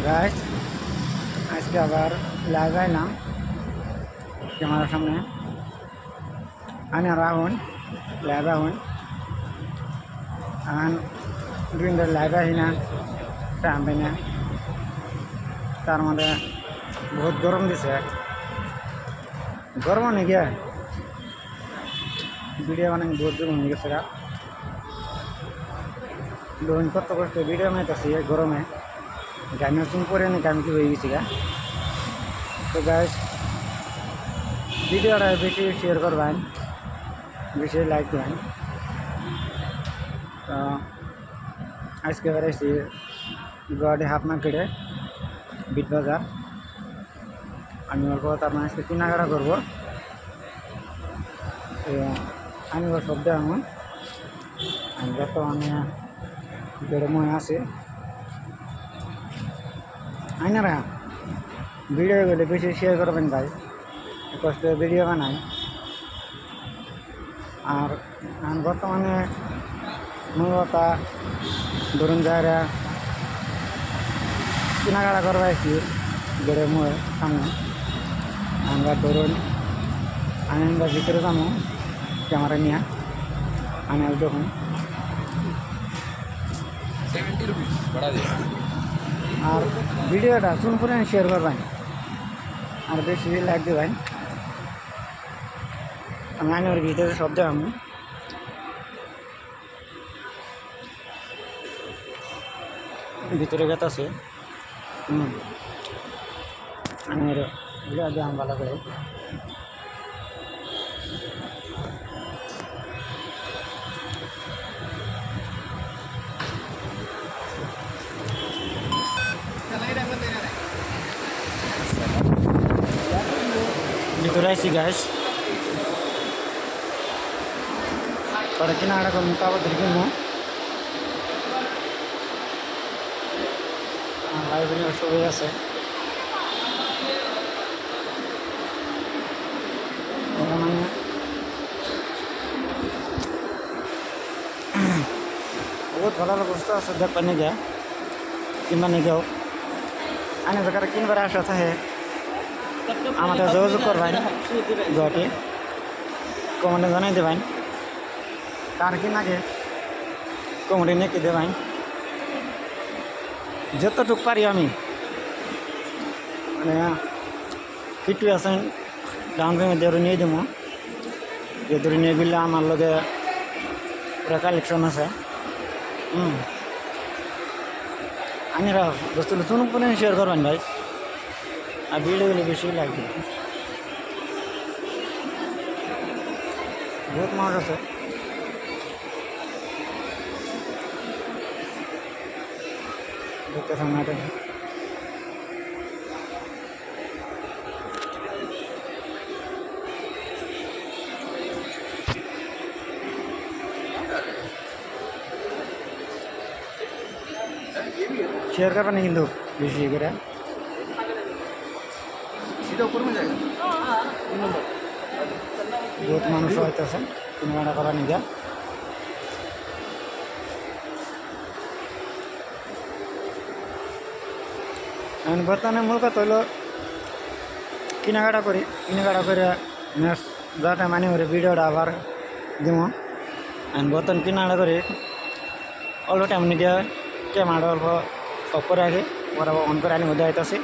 Guys আজকে আবার live আইলাম ক্যামেরার সামনে। আর আহুন লাইভ আহুন আন দুদিন ধরে লাইভ আহি না টাইম পাই না। তার মধ্যে বহুত গরম দিছে, গরম অনেক ভিডিও বানাই বহুত গরম হয়ে গেছে। লোন কত কষ্ট ভিডিও বানাইতেছি গরমে, গানের চুন পরে না গান কি হয়ে গেছি। তো গাইস ভিডিওটা বেশি শেয়ার করবেন, বেশি লাইক দেবেন। তো আজকে বেড়াইছি গুয়াহাটি হাফ মার্কেটে বিট বাজার। আমি অল্প আপনার আজকে কেনাকাটা করবো। আমি সব এমন আমি বর্তমানে গরমে আছি। আইনারা ভিডিও গেলে বেশি শেয়ার করবেন ভাই, কষ্ট ভিডিও বানাই। আর বর্তমানে মূলত ধরুন যারা কেনাকাটা করবাইছি গরমের সামনে, আমরা ধরুন আমরা ভিতরে যাবো ক্যামেরা নিয়ে। আমি দেখুন আর ভিডিওটা শুন করে শেয়ার করবেন আর বেশি লাইক দেবেন। আমি ওর ভিতরে সব দেখাবো। ভিতরে গেছে আমি দেখাম ভালো করে। ভিতরে আইসি গ্যাস পরে কেনাকাটা করুন, কাপড় কিনবো। লাইব্রেরি সবই আছে। মানে বহুত ভালো ভালো বস্তু আছে, দেখবেন নিয়ে কিংবা নিগেও আনে বেকার কিনবার আসা থাকে আমাদের যোগাযোগ করবেন। গুয়াহাটি কমেন্টে জানাই দেবেন কার কি লাগে, কমেন্টে নেকি দেবেন। যতটুকু পারি আমি মানে 50% ডাউন পেমেন্ট ধরে নিয়ে দেবো। যে ধরে নিয়ে গেলে আমার লগে পুরো কালেকশন আছে। আনিরা বস্তুগুলো চুন করে শেয়ার করবেন ভাই, আর ভিডিওগুলো বেশি লাগবে। বহুত মানুষ আছে। দেখতে থাকুন এটা। শেয়ার করবেন কিন্তু বেশি করে। বহুত মানুষ হইতেছে কেনাকাটা করা নিয়ে। আমি বর্তমানে মূল কথা হইল কেনাকাটা করি, কেনাকাটা করে নেক্সট যাটা মানে করে ভিডিওটা আবার দিব। আমি বর্তমান কেনাকাটা করি অল্প টাইম নিয়ে ক্যামেরাটা অল্প অফ করে রাখি, ওরা অন করে আনি মধ্যে আইতেছি।